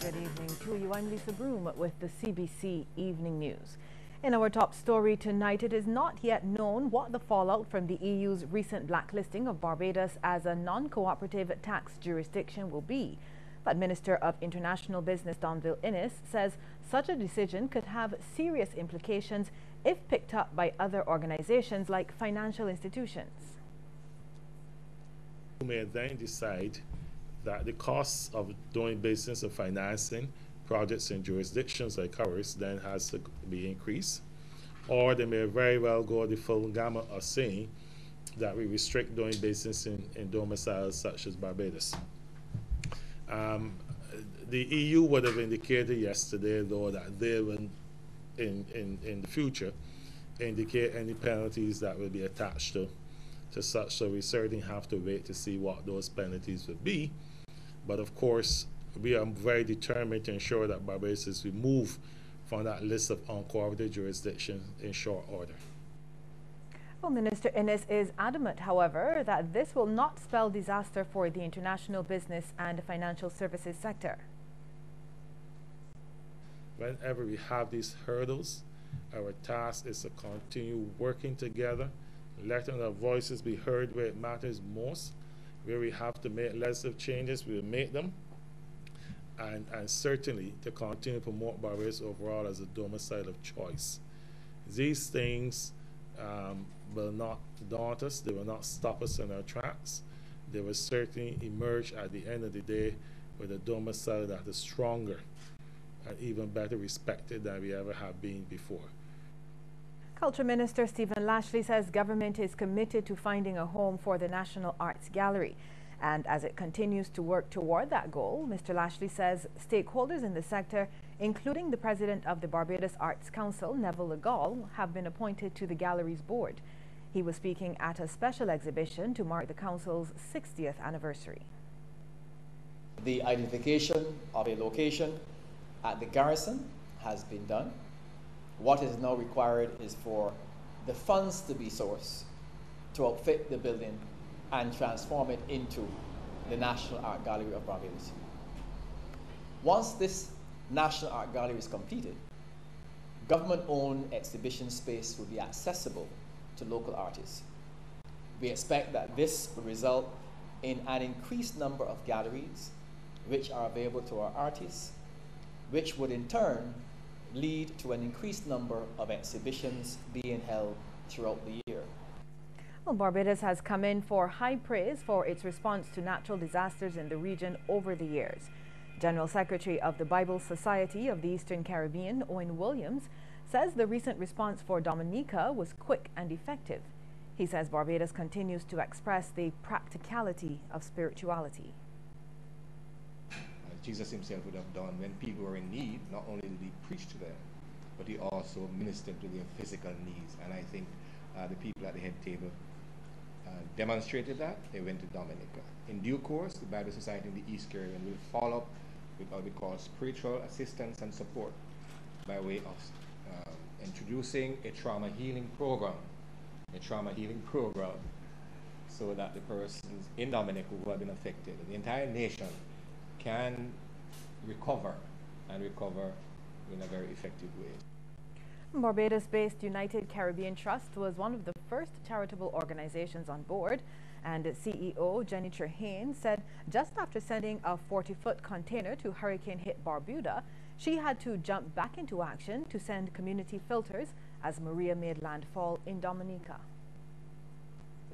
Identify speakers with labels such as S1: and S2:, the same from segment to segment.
S1: good evening to you. I'm Lisa Broom with the CBC Evening News. In our top story tonight, it is not yet known what the fallout from the EU's recent blacklisting of Barbados as a non-cooperative tax jurisdiction will be. But Minister of International Business Donville Innes says such a decision could have serious implications if picked up by other organizations like financial institutions.
S2: We may then decide that the costs of doing business and financing projects in jurisdictions like ours then has to be increased. Or they may very well go the full gamut of saying that we restrict doing business in domiciles such as Barbados. The EU would have indicated yesterday, though, that they will, in the future, indicate any penalties that will be attached to such, so we certainly have to wait to see what those penalties would be. But of course, we are very determined to ensure that Barbados is removed from that list of uncooperative jurisdictions in short order.
S1: Well, Minister Innes is adamant, however, that this will not spell disaster for the international business and financial services sector.
S2: Whenever we have these hurdles, our task is to continue working together, letting our voices be heard where it matters most. Where we have to make legislative changes, we will make them. And certainly to continue to promote Barbados overall as a domicile of choice. These things will not daunt us, they will not stop us in our tracks. They will certainly emerge at the end of the day with a domicile that is stronger and even better respected than we ever have been before.
S1: Culture Minister Stephen Lashley says government is committed to finding a home for the National Arts Gallery. And as it continues to work toward that goal, Mr. Lashley says stakeholders in the sector, including the president of the Barbados Arts Council, Neville Legal, have been appointed to the gallery's board. He was speaking at a special exhibition to mark the council's 60th anniversary.
S3: The identification of a location at the garrison has been done. What is now required is for the funds to be sourced to outfit the building and transform it into the National Art Gallery of Barbados. Once this National Art Gallery is completed, government-owned exhibition space will be accessible to local artists. We expect that this will result in an increased number of galleries which are available to our artists, which would in turn lead to an increased number of exhibitions being held throughout the year.
S1: Well, Barbados has come in for high praise for its response to natural disasters in the region over the years. General Secretary of the Bible Society of the Eastern Caribbean, Owen Williams, says the recent response for Dominica was quick and effective. He says Barbados continues to express the practicality of spirituality.
S4: Jesus himself would have done when people were in need. Not only did he preach to them, but he also ministered to their physical needs. And I think the people at the head table demonstrated that. They went to Dominica. In due course, the Bible Society in the East Caribbean will follow up with what we call spiritual assistance and support by way of introducing a trauma healing program. So that the persons in Dominica who have been affected, the entire nation, can recover and recover in a very effective way.
S1: Barbados-based United Caribbean Trust was one of the first charitable organizations on board, and CEO Jenny Trehane said just after sending a 40-foot container to hurricane-hit Barbuda, she had to jump back into action to send community filters as Maria made landfall in Dominica.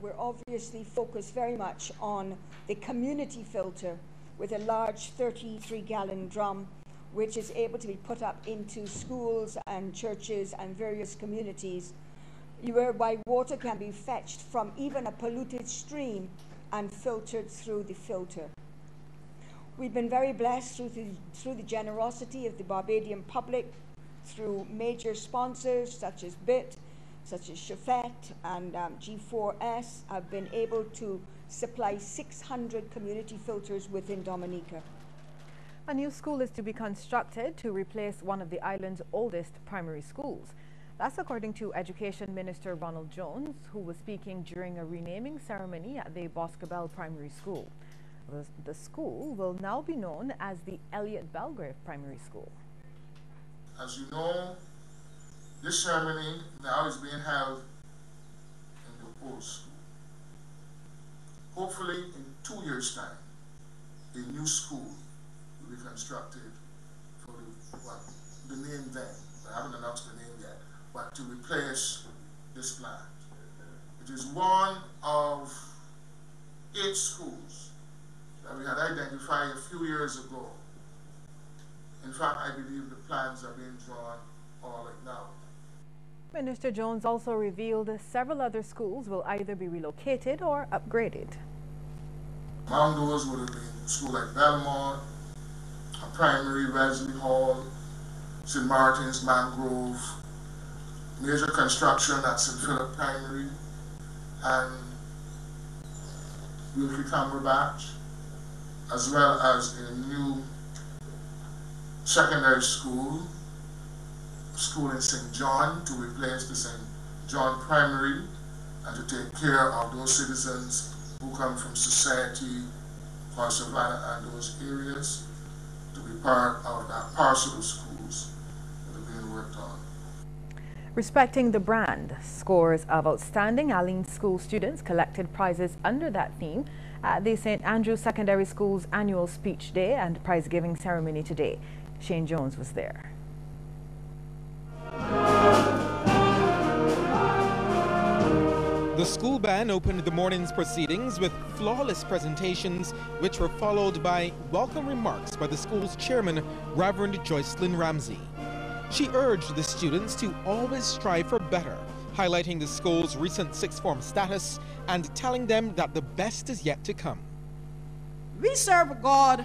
S5: We're obviously focused very much on the community filter with a large 33-gallon drum which is able to be put up into schools and churches and various communities, whereby water can be fetched from even a polluted stream and filtered through the filter. We've been very blessed through the generosity of the Barbadian public, through major sponsors such as BIT, such as Chafet and G4S, have been able to supply 600 community filters within Dominica.
S1: A new school is to be constructed to replace one of the island's oldest primary schools. That's according to Education Minister Ronald Jones, who was speaking during a renaming ceremony at the Boscobel Primary School. The school will now be known as the Elliott Belgrave Primary School.
S6: As you know, this ceremony now is being held in the old school. Hopefully, in 2 years' time, a new school will be constructed for the name then. I haven't announced the name yet, but to replace this plant. It is one of 8 schools that we had identified a few years ago. In fact, I believe the plans are being drawn all right now.
S1: Minister Jones also revealed several other schools will either be relocated or upgraded.
S6: Among those would have been schools like Belmont, a primary, Wesley Hall, St. Martin's, Mangrove, major construction at St. Philip Primary, and Wilkie Cumberbatch, as well as a new secondary school in St. John to replace the St. John Primary and to take care of those citizens who come from Society, Port Savannah, and those areas, to be part of that parcel of schools that are being worked on.
S1: Respecting the brand, scores of outstanding Allen School students collected prizes under that theme at the St. Andrews Secondary School's annual speech day and prize-giving ceremony today. Shane Jones was there.
S7: The school band opened the morning's proceedings with flawless presentations, which were followed by welcome remarks by the school's chairman, Reverend Joycelyn Ramsey. She urged the students to always strive for better, highlighting the school's recent sixth form status and telling them that the best is yet to come.
S8: We serve a God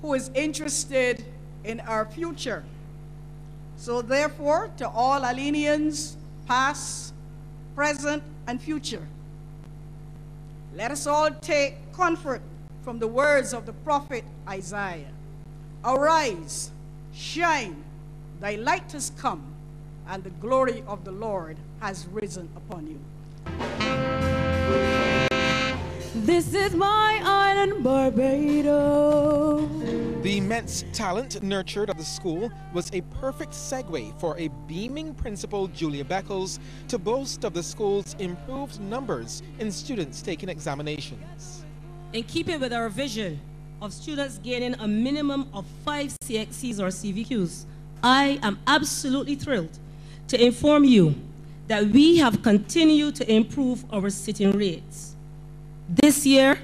S8: who is interested in our future. So therefore, to all Allenians, past, present, and future, let us all take comfort from the words of the prophet Isaiah. Arise, shine, thy light has come, and the glory of the Lord has risen upon you.
S9: This is my island, Barbados.
S7: The immense talent nurtured at the school was a perfect segue for a beaming principal, Julia Beckles, to boast of the school's improved numbers in students taking examinations.
S9: In keeping with our vision of students gaining a minimum of 5 CXCs or CVQs, I am absolutely thrilled to inform you that we have continued to improve our sitting rates. This year,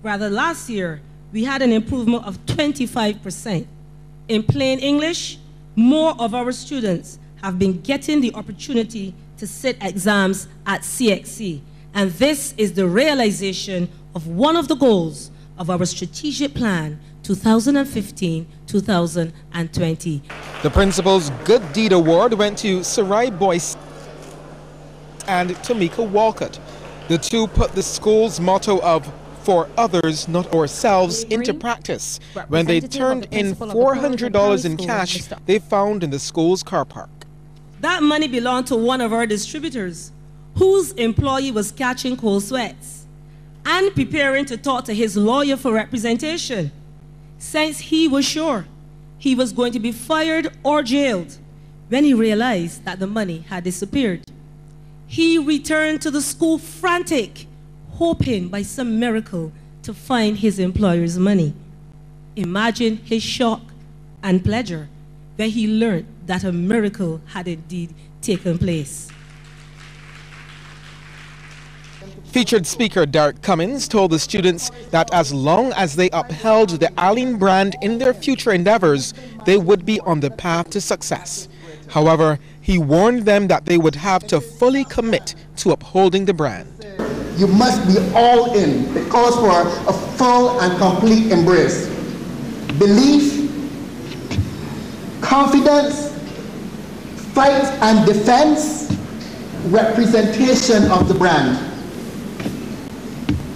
S9: rather last year, we had an improvement of 25%. In plain English, more of our students have been getting the opportunity to sit exams at CXC. And this is the realization of one of the goals of our strategic plan 2015-2020.
S7: The principal's Good Deed Award went to Sarai Boyce and Tamika Walcott. The two put the school's motto of "for others, not ourselves" into practice when they turned in $400 in cash they found in the school's car park.
S9: That money belonged to one of our distributors, whose employee was catching cold sweats and preparing to talk to his lawyer for representation, since he was sure he was going to be fired or jailed when he realized that the money had disappeared. He returned to the school frantic, hoping by some miracle to find his employer's money. Imagine his shock and pleasure when he learned that a miracle had indeed taken place.
S7: Featured speaker Derek Cummins told the students that as long as they upheld the Allen brand in their future endeavors, they would be on the path to success. However, he warned them that they would have to fully commit to upholding the brand.
S10: You must be all in. It calls for a full and complete embrace. Belief, confidence, fight and defense, representation of the brand.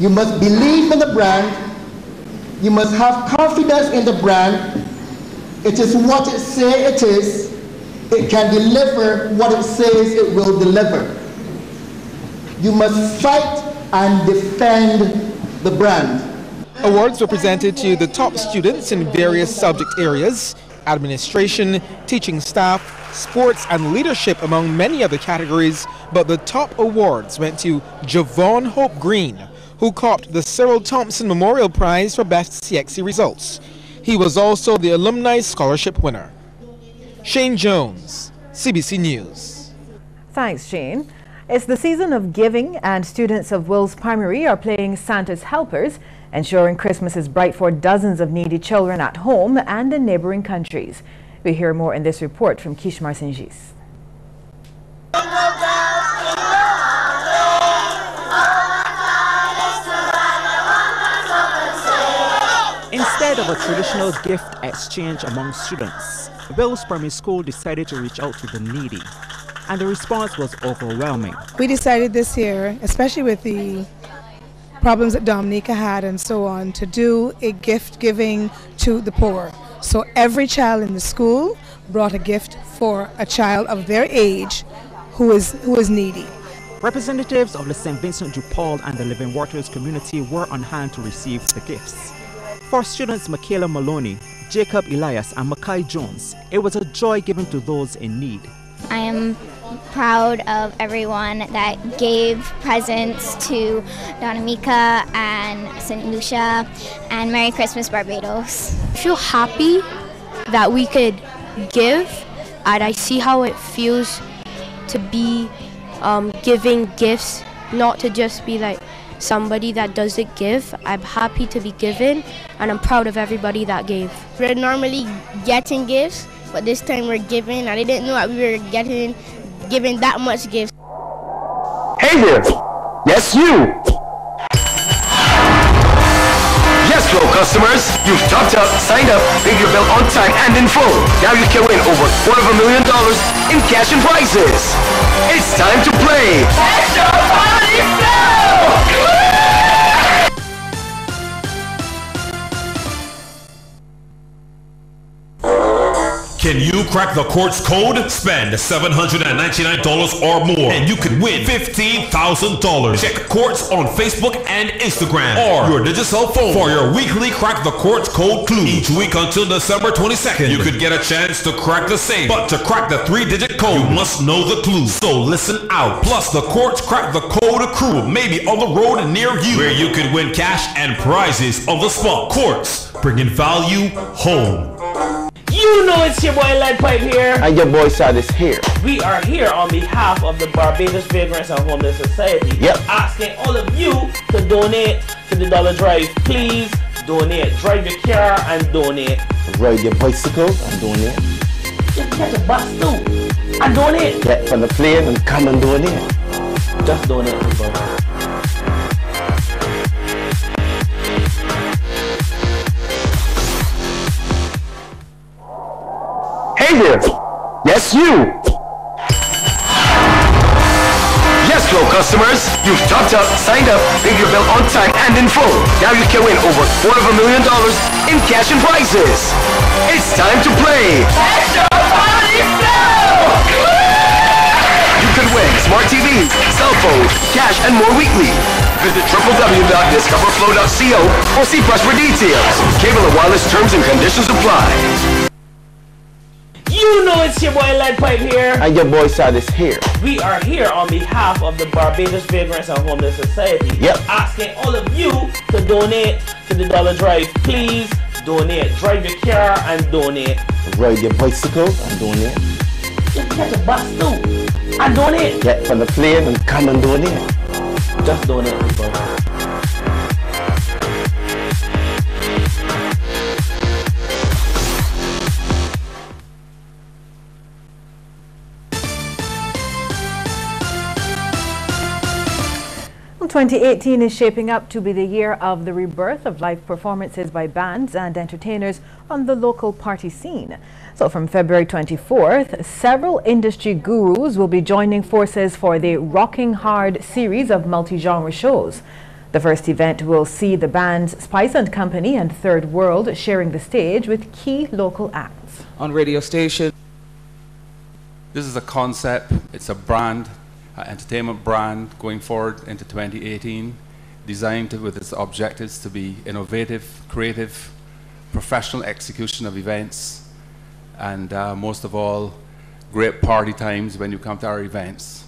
S10: You must believe in the brand. You must have confidence in the brand. It is what it says it is. It can deliver what it says it will deliver. You must fight and defend the brand.
S7: Awards were presented to the top students in various subject areas: administration, teaching staff, sports and leadership, among many other categories. But the top awards went to Javon Hope Green, who copped the Cyril Thompson Memorial Prize for Best CXC Results. He was also the Alumni Scholarship winner. Shane Jones, CBC News.
S1: Thanks, Shane. It's the season of giving, and students of Wills Primary are playing Santa's helpers, ensuring Christmas is bright for dozens of needy children at home and in neighboring countries. We hear more in this report from Kishmar Singis.
S11: Instead of a traditional gift exchange among students, Wills Primary School decided to reach out to the needy, and the response was overwhelming.
S12: We decided this year, especially with the problems that Dominica had and so on, to do a gift giving to the poor. So every child in the school brought a gift for a child of their age who is needy.
S11: Representatives of the St. Vincent de Paul and the Living Waters community were on hand to receive the gifts. For students Michaela Maloney, Jacob Elias and Mackay Jones, it was a joy given to those in need.
S13: I am proud of everyone that gave presents to Dominica and St. Lucia, and Merry Christmas Barbados.
S14: I feel happy that we could give, and I see how it feels to be giving gifts, not to just be like somebody that doesn't give. I'm happy to be given, and I'm proud of everybody that gave.
S15: We're normally getting gifts, but this time we're giving, and I didn't know that we were giving that much gifts.
S16: Hey there! Yes, you! Yes, Flow customers, you've topped up, signed up, paid your bill on time and in full. Now you can win over $250,000 in cash and prizes. It's time to play Extra Party Flow!
S17: Can you crack the court's code? Spend $799 or more and you could win $15,000. Check courts on Facebook and Instagram or your digital phone for your weekly Crack the Court's Code clue. Each week until December 22nd, you could get a chance to crack the same. But to crack the 3-digit code, you must know the clue. So listen out. Plus, the Courts Crack the Code crew may be on the road near you, where you could win cash and prizes on the spot. Courts, bringing value home.
S18: You know it's your boy Lead Pipe here.
S16: And your boy Sadis here.
S18: We are here on behalf of the Barbados Vagrants and Homeless Society.
S16: Yep.
S18: Asking all of you to donate to the Dollar Drive. Please donate. Drive your car and donate.
S16: Ride your bicycle and donate.
S18: Just catch a bus too and donate.
S16: Get from the plane and come and donate.
S18: Just donate, people.
S16: Hey there! Yes, you! Yes, Flow customers, you've topped up, signed up, paid your bill on time and in full. Now you can win over $250,000 in cash and prizes. It's time to play Extra Party Flow! You can win smart TVs, cell phones, cash, and more weekly. Visit www.discoverflow.co or see press for details. Cable and wireless terms and conditions apply.
S18: You know it's your boy Lead Pipe here.
S16: And your boy Sadis here.
S18: We are here on behalf of the Barbados Vagrants and Homeless Society.
S16: Yep.
S18: Asking all of you to donate to the Dollar Drive. Please donate. Drive your car and donate.
S16: Ride your bicycle and donate.
S18: Just catch a bus too and donate.
S16: Get from the plane and come and donate.
S18: Just donate, people.
S1: Well, 2018 is shaping up to be the year of the rebirth of live performances by bands and entertainers on the local party scene. So from February 24th, several industry gurus will be joining forces for the Rocking Hard series of multi-genre shows. The first event will see the bands Spice & Company and Third World sharing the stage with key local acts.
S19: On radio station, this is a concept, it's a brand, entertainment brand going forward into 2018. designed with its objectives to be innovative, creative, professional execution of events, and most of all, great party times when you come to our events.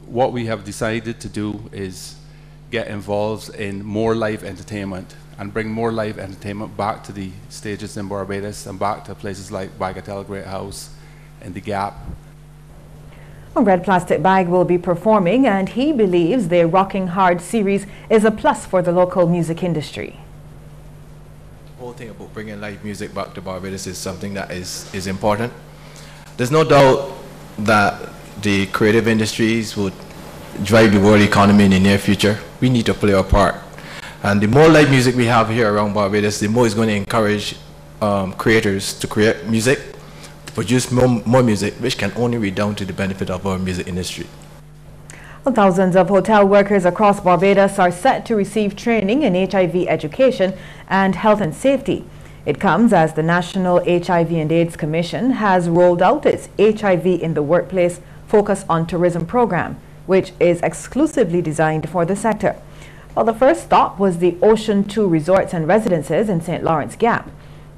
S19: What we have decided to do is get involved in more live entertainment and bring more live entertainment back to the stages in Barbados and back to places like Bagatelle Great House and The Gap.
S1: Red Plastic Bag will be performing, and he believes their Rocking Hard series is a plus for the local music industry.
S20: The whole thing about bringing live music back to Barbados is something that is important. There's no doubt that the creative industries would drive the world economy in the near future. We need to play our part. And the more live music we have here around Barbados, the more it's going to encourage creators to create music, to produce more music, which can only redound to the benefit of our music industry.
S1: Well, thousands of hotel workers across Barbados are set to receive training in HIV education and health and safety. It comes as the National HIV and AIDS Commission has rolled out its HIV in the Workplace Focus on Tourism program, which is exclusively designed for the sector. Well, the first stop was the Ocean 2 Resorts and Residences in St. Lawrence Gap.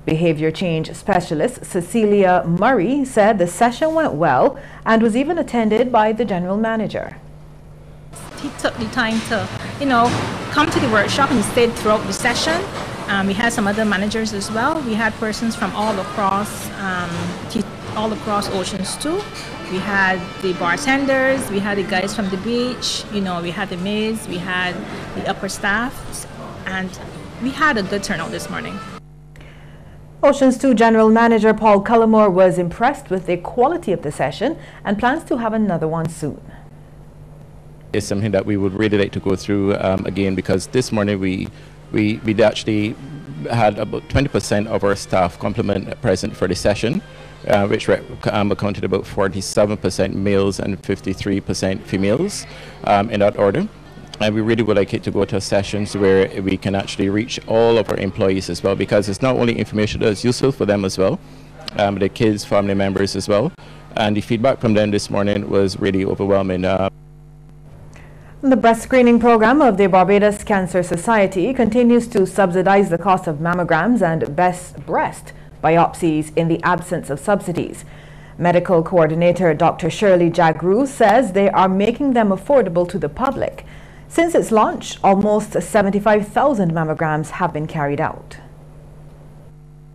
S1: Behavior change specialist Cecilia Murray said the session went well and was even attended by the general manager.
S21: He took the time to, come to the workshop, and he stayed throughout the session. We had some other managers as well. We had persons from all across Oceans 2. We had the bartenders, we had the guys from the beach, we had the maids, we had the upper staff, and we had a good turnout this morning.
S1: Oceans 2 General Manager Paul Cullimore was impressed with the quality of the session and plans to have another one soon.
S22: It's something that we would really like to go through again, because this morning we actually had about 20% of our staff complement present for the session, which accounted about 47% males and 53% females in that order. And we really would like it to go to sessions where we can actually reach all of our employees as well, because it's not only information that is useful for them as well, the kids, family members as well. And the feedback from them this morning was really overwhelming.
S1: The breast screening program of the Barbados Cancer Society continues to subsidize the cost of mammograms and breast biopsies in the absence of subsidies. Medical coordinator Dr. Shirley Jagru says they are making them affordable to the public. Since its launch, almost 75,000 mammograms have been carried out.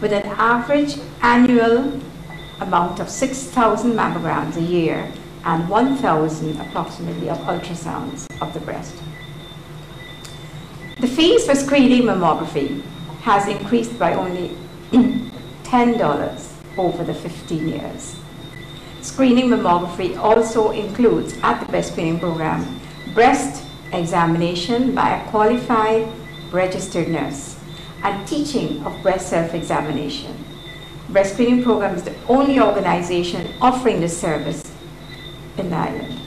S23: With an average annual amount of 6,000 mammograms a year and 1,000 approximately of ultrasounds of the breast. The fees for screening mammography has increased by only $10 over the 15 years. Screening mammography also includes, at the breast screening program, breast examination by a qualified registered nurse and teaching of breast self-examination. Breast screening program is the only organization offering this service in the island.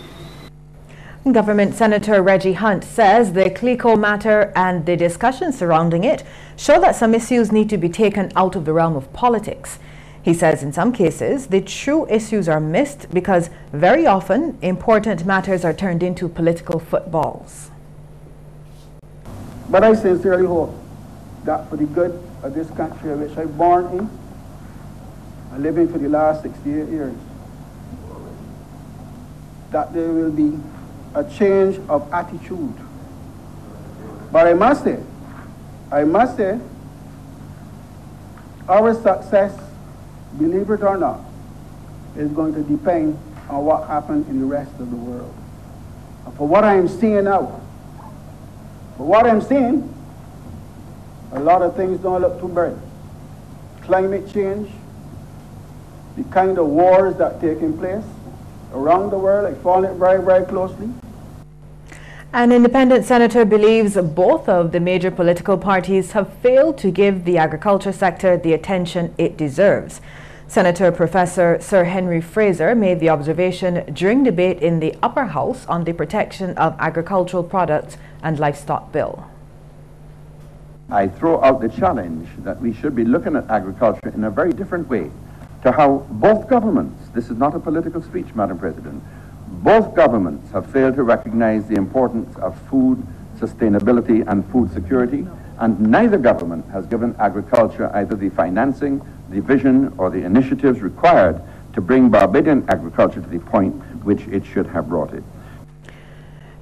S1: Government Senator Reggie Hunt says the CLICO matter and the discussions surrounding it show that some issues need to be taken out of the realm of politics. He says in some cases the true issues are missed because very often important matters are turned into political footballs.
S24: But I sincerely hope that for the good of this country which I was born in and living for the last 68 years, that there will be a change of attitude. But I must say, our success, believe it or not, is going to depend on what happens in the rest of the world. And for what I am seeing now, a lot of things don't look too bright. Climate change, the kind of wars that are taking place around the world, I follow it very, very closely.
S1: An independent senator believes both of the major political parties have failed to give the agriculture sector the attention it deserves. Senator Professor Sir Henry Fraser made the observation during debate in the Upper House on the Protection of Agricultural Products and Livestock Bill.
S25: I throw out the challenge that we should be looking at agriculture in a very different way to how both governments, this is not a political speech, Madam President, both governments have failed to recognize the importance of food sustainability and food security, and neither government has given agriculture either the financing, the vision, or the initiatives required to bring Barbadian agriculture to the point which it should have brought it.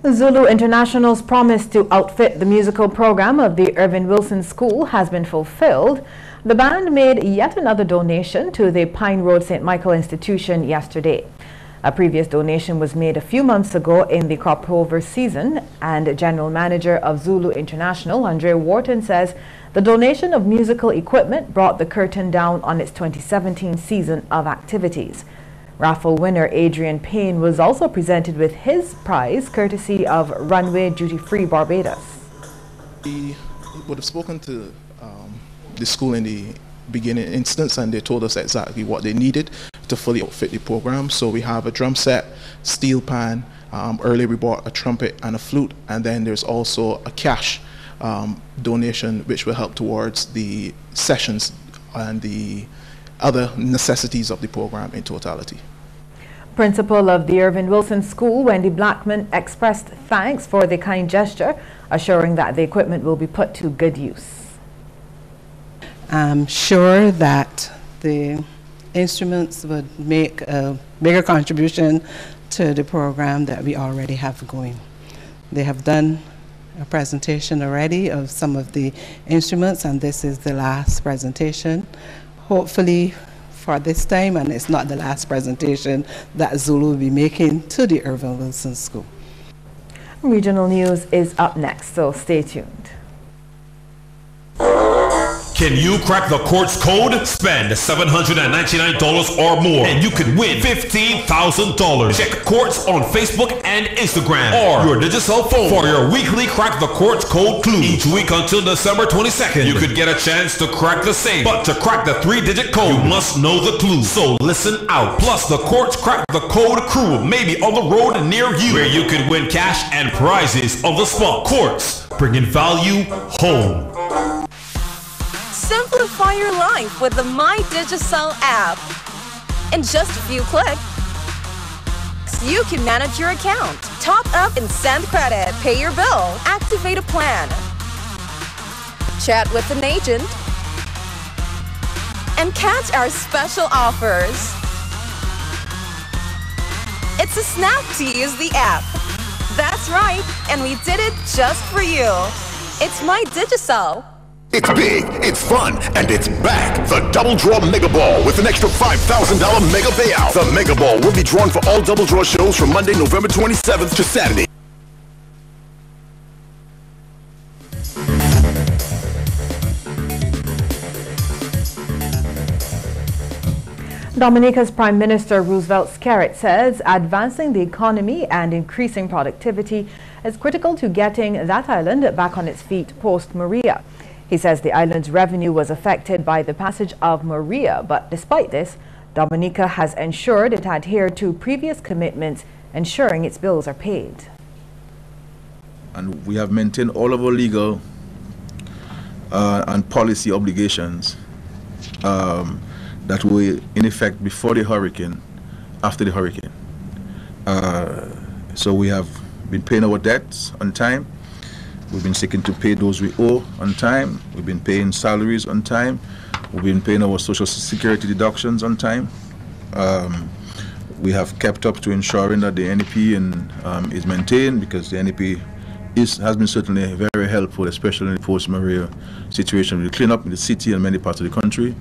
S1: Zulu International's promise to outfit the musical program of the Irvin Wilson School has been fulfilled. The band made yet another donation to the Pine Road St. Michael institution yesterday. A previous donation was made a few months ago in the crop over season, and General Manager of Zulu International, Andre Wharton, says the donation of musical equipment brought the curtain down on its 2017 season of activities. Raffle winner Adrian Payne was also presented with his prize, courtesy of Runway Duty Free Barbados.
S2: We would have spoken to the school in the beginning instance, and they told us exactly what they needed to fully outfit the program. So we have a drum set, steel pan, earlier we bought a trumpet and a flute, and then there's also a cash donation which will help towards the sessions and the other necessities of the program in totality.
S1: Principal of the Irvin Wilson School, Wendy Blackman, expressed thanks for the kind gesture, assuring that the equipment will be put to good use.
S3: I'm sure that the instruments would make a bigger contribution to the program that we already have going. They have done a presentation already of some of the instruments, and this is the last presentation. Hopefully for this time, and it's not the last presentation that Zulu will be making to the Irvin Wilson School.
S1: Regional news is up next, so stay tuned.
S17: Can you crack the court's code? Spend $799 or more and you could win $15,000. Check Courts on Facebook and Instagram or your digital phone for your weekly Crack the Court's Code clue. Each week until December 22nd, you could get a chance to crack the same. But to crack the 3-digit code, you must know the clue. So listen out. Plus, the Courts Crack the Code crew may be on the road near you, where you could win cash and prizes on the spot. Courts, bringing value home.
S4: Simplify your life with the MyDigicel app. In just a few clicks, you can manage your account, top up and send credit, pay your bill, activate a plan, chat with an agent, and catch our special offers. It's a snap to use the app. That's right, and we did it just for you. It's MyDigicel.
S5: It's big, it's fun, and it's back. The Double Draw Mega Ball with an extra $5,000 mega payout. The Mega Ball will be drawn for all Double Draw shows from Monday, November 27th to Saturday.
S1: Dominica's Prime Minister Roosevelt Skerrit says advancing the economy and increasing productivity is critical to getting that island back on its feet post-Maria. He says the island's revenue was affected by the passage of Maria, but despite this, Dominica has ensured it adhered to previous commitments, ensuring its bills are paid.
S6: And we have maintained all of our legal and policy obligations that were in effect before the hurricane, after the hurricane. So we have been paying our debts on time. We've been seeking to pay those we owe on time. We've been paying salaries on time. We've been paying our social security deductions on time. We have kept up to ensuring that the NEP is maintained, because the NEP has been certainly very helpful, especially in the post-Maria situation. We clean up in the city and many parts of the country.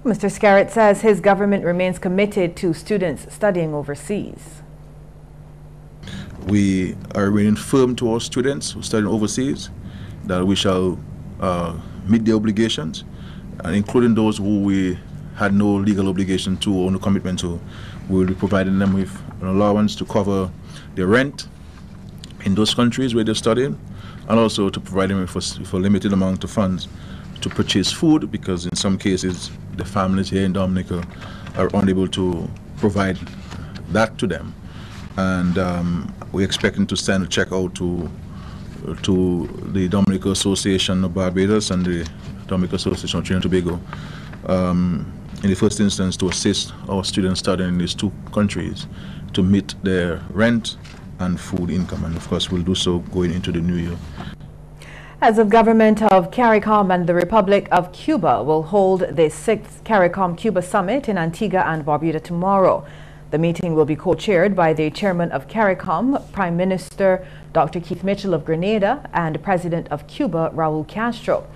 S1: Mr. Skerrit says his government remains committed to students studying overseas.
S6: We are remaining firm to our students who study overseas that we shall meet their obligations, and including those who we had no legal obligation to or no commitment to. We will be providing them with an allowance to cover their rent in those countries where they're studying, and also to provide them with a limited amount of funds to purchase food, because in some cases the families here in Dominica are unable to provide that to them. And we're expecting to send a check out to the Dominica Association of Barbados and the Dominica Association of Trinidad and Tobago in the first instance to assist our students studying in these two countries to meet their rent and food income, and of course we'll do so going into the new year.
S1: Heads of government of CARICOM and the Republic of Cuba will hold the 6th CARICOM Cuba Summit in Antigua and Barbuda tomorrow. The meeting will be co-chaired by the chairman of CARICOM, Prime Minister Dr. Keith Mitchell of Grenada, and President of Cuba, Raul Castro.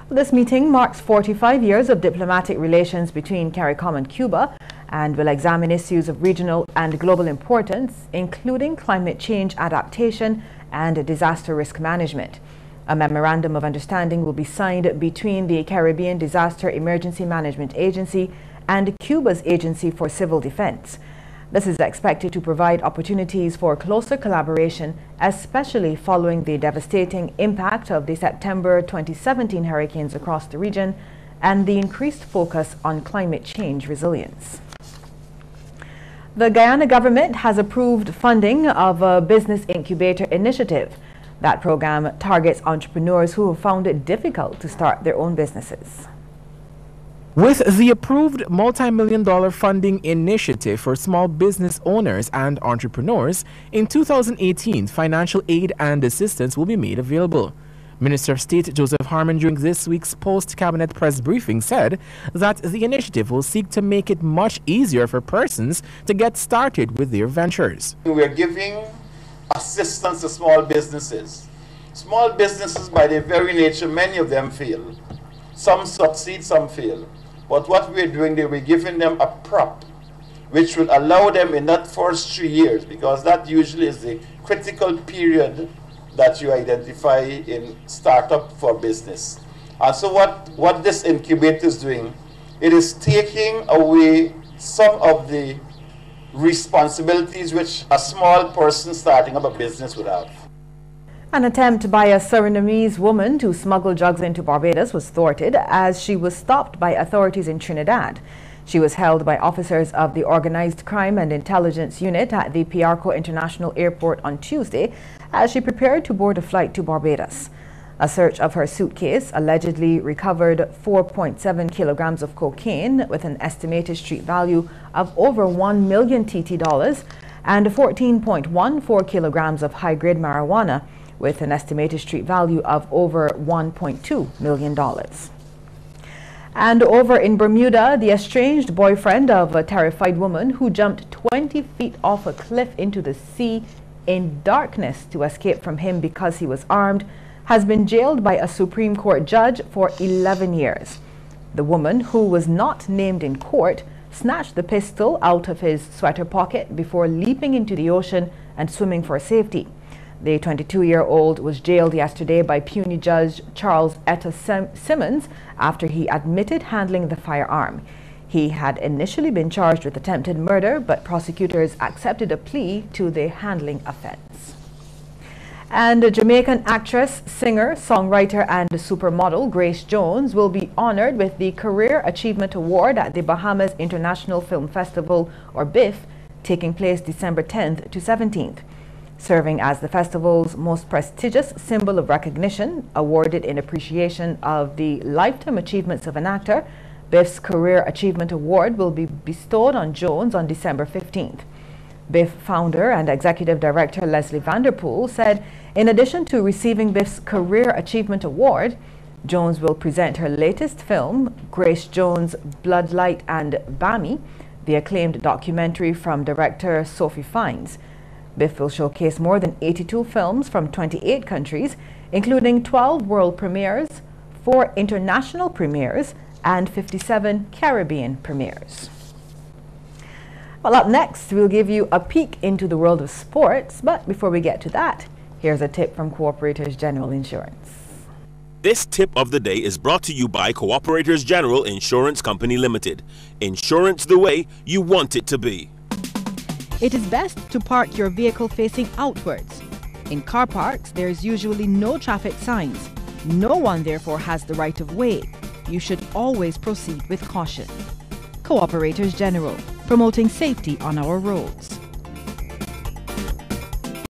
S1: This meeting marks 45 years of diplomatic relations between CARICOM and Cuba and will examine issues of regional and global importance, including climate change adaptation and disaster risk management. A memorandum of understanding will be signed between the Caribbean Disaster Emergency Management Agency and Cuba's Agency for Civil Defense. This is expected to provide opportunities for closer collaboration, especially following the devastating impact of the September 2017 hurricanes across the region and the increased focus on climate change resilience. The Guyana government has approved funding of a business incubator initiative. That program targets entrepreneurs who have found it difficult to start their own businesses.
S7: With the approved multi-million-dollar funding initiative for small business owners and entrepreneurs, in 2018, financial aid and assistance will be made available. Minister of State Joseph Harmon during this week's post-cabinet press briefing said that the initiative will seek to make it much easier for persons to get started with their ventures.
S8: We are giving assistance to small businesses. Small businesses, by their very nature, many of them fail. Some succeed, some fail. But what we're doing, we're giving them a prop, which will allow them in that first 3 years, because that usually is the critical period that you identify in startup for business. And so what this incubator is doing, it is taking away some of the responsibilities which a small person starting up a business would have.
S1: An attempt by a Surinamese woman to smuggle drugs into Barbados was thwarted as she was stopped by authorities in Trinidad. She was held by officers of the Organized Crime and Intelligence Unit at the Piarco International Airport on Tuesday as she prepared to board a flight to Barbados. A search of her suitcase allegedly recovered 4.7 kilograms of cocaine with an estimated street value of over 1 million TT dollars and 14.14 kilograms of high-grade marijuana with an estimated street value of over $1.2 million. And over in Bermuda, the estranged boyfriend of a terrified woman who jumped 20 feet off a cliff into the sea in darkness to escape from him because he was armed has been jailed by a Supreme Court judge for 11 years. The woman, who was not named in court, snatched the pistol out of his sweater pocket before leaping into the ocean and swimming for safety. The 22-year-old was jailed yesterday by puisne Judge Charles Etta Simmons after he admitted handling the firearm. He had initially been charged with attempted murder, but prosecutors accepted a plea to the handling offense. And Jamaican actress, singer, songwriter, and supermodel Grace Jones will be honored with the Career Achievement Award at the Bahamas International Film Festival, or BIFF, taking place December 10th to 17th. Serving as the festival's most prestigious symbol of recognition, awarded in appreciation of the lifetime achievements of an actor, BIFF's Career Achievement Award will be bestowed on Jones on December 15th. BIFF founder and executive director Leslie Vanderpool said in addition to receiving BIFF's Career Achievement Award, Jones will present her latest film, Grace Jones' Bloodlight and Bammy, the acclaimed documentary from director Sophie Fiennes. BIFF will showcase more than 82 films from 28 countries, including 12 world premieres, 4 international premieres, and 57 Caribbean premieres. Well, up next, we'll give you a peek into the world of sports, but before we get to that, here's a tip from Cooperators General Insurance.
S9: This tip of the day is brought to you by Cooperators General Insurance Company Limited. Insurance the way you want it to be.
S10: It is best to park your vehicle facing outwards. In car parks, there is usually no traffic signs. No one, therefore, has the right of way. You should always proceed with caution. Cooperators General, promoting safety on our roads.